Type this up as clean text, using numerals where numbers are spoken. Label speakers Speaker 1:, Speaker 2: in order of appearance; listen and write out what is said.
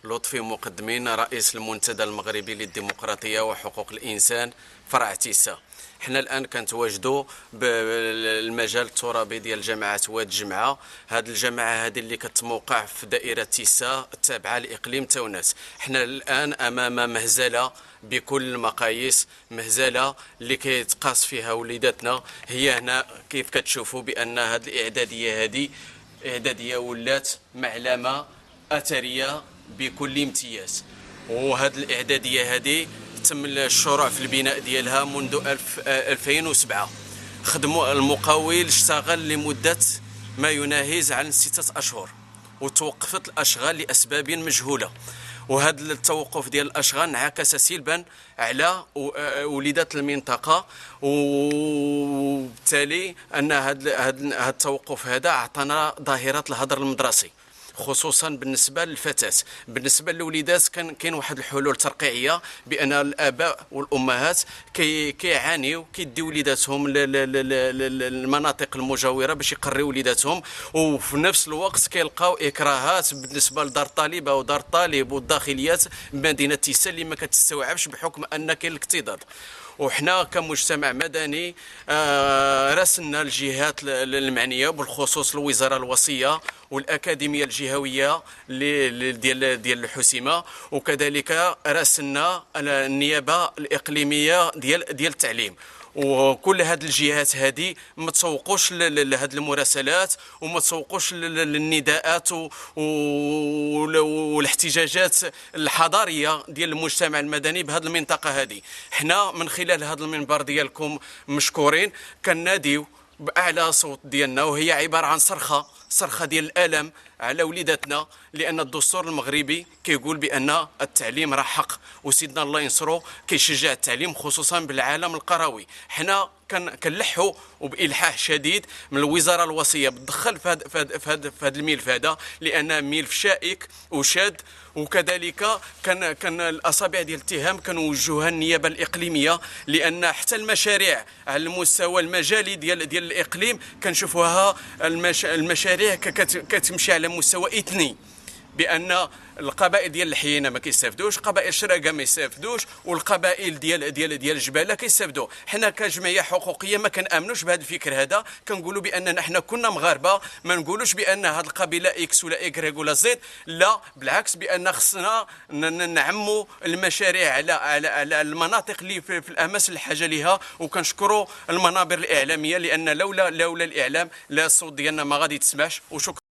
Speaker 1: لطفي مقدمين رئيس المنتدى المغربي للديمقراطية وحقوق الإنسان فرع تيسا. حنا الان كنتواجدوا بالمجال الترابي ديال جامعه واد الجمعه. هذه الجامعه هذه اللي كتموقع في دائره تيسا التابعه لاقليم تاونس. حنا الان امام مهزله بكل المقاييس، مهزله اللي كيتقاس فيها وليداتنا. هي هنا كيف كتشوفوا بان هذه الاعداديه ولات معلمه اثريه بكل امتياز. وهذه الاعداديه هذه تم الشروع في البناء ديالها منذ 2007. خدموا المقاول اشتغل لمدة ما يناهز عن 6 أشهر، وتوقفت الأشغال لأسباب مجهولة. وهذا التوقف ديال الأشغال انعكس سلبا على وليدات المنطقة، وبالتالي أن هذا التوقف هذا أعطانا ظاهرة الهدر المدرسي، خصوصا بالنسبه للفتاه. بالنسبه للوليدات كاين واحد الحلول ترقيعيه بان الاباء والامهات كيعانيو كيديو وليداتهم للمناطق المجاوره باش يقريو وليداتهم، وفي نفس الوقت كيلقاو اكراهات بالنسبه لدار الطالبه ودار الطالب والداخليات مدينه تيسا اللي ما كتستوعبش بحكم ان كاين الاكتظاظ. وحنا كمجتمع مدني راسلنا الجهات المعنيه بالخصوص الوزاره الوصيه والاكاديميه الجهويه ديال الحسيمه، وكذلك راسلنا النيابه الاقليميه ديال التعليم. وكل هذه الجهات هذه ما تسوقوش لهذه المراسلات وما تسوقوش للنداءات والاحتجاجات الحضاريه ديال المجتمع المدني بهذه المنطقه هذه. حنا من خلال هذا المنبر ديالكم مشكورين كناديو باعلى صوت ديالنا، وهي عباره عن صرخه ديال الالم على وليداتنا، لان الدستور المغربي كيقول بان التعليم راه حق، وسيدنا الله ينصرو كيشجع التعليم خصوصا بالعالم القروي. حنا كنلحوا وبالحاح شديد من الوزاره الوصيه بتدخل في هذا الملف هذا، لان ملف شائك وشاد. وكذلك كان الاصابع ديال الاتهام كنوجهوها النيابه الاقليميه، لان حتى المشاريع على المستوى المجالي ديال الاقليم كنشوفوها المشاريع كتمشي على مستوى اثني، بان القبائل ديال الحيينه ما كيستافدوش، قبائل شراقه ما يستافدوش، والقبائل ديال الجباله كيستافدوا. حنا كجمعيه حقوقيه ما كنامنوش بهذا الفكر هذا، كنقولوا باننا حنا كنا مغاربه، ما نقولوش بان هذه القبيله اكس ولا ايكغيك ولا زيد، لا بالعكس، بان خصنا نعموا المشاريع على المناطق اللي في الامس الحاجه لها. وكنشكروا المنابر الاعلاميه، لان لولا الاعلام لا الصوت ديالنا ما غادي تسمعش. وشكرا.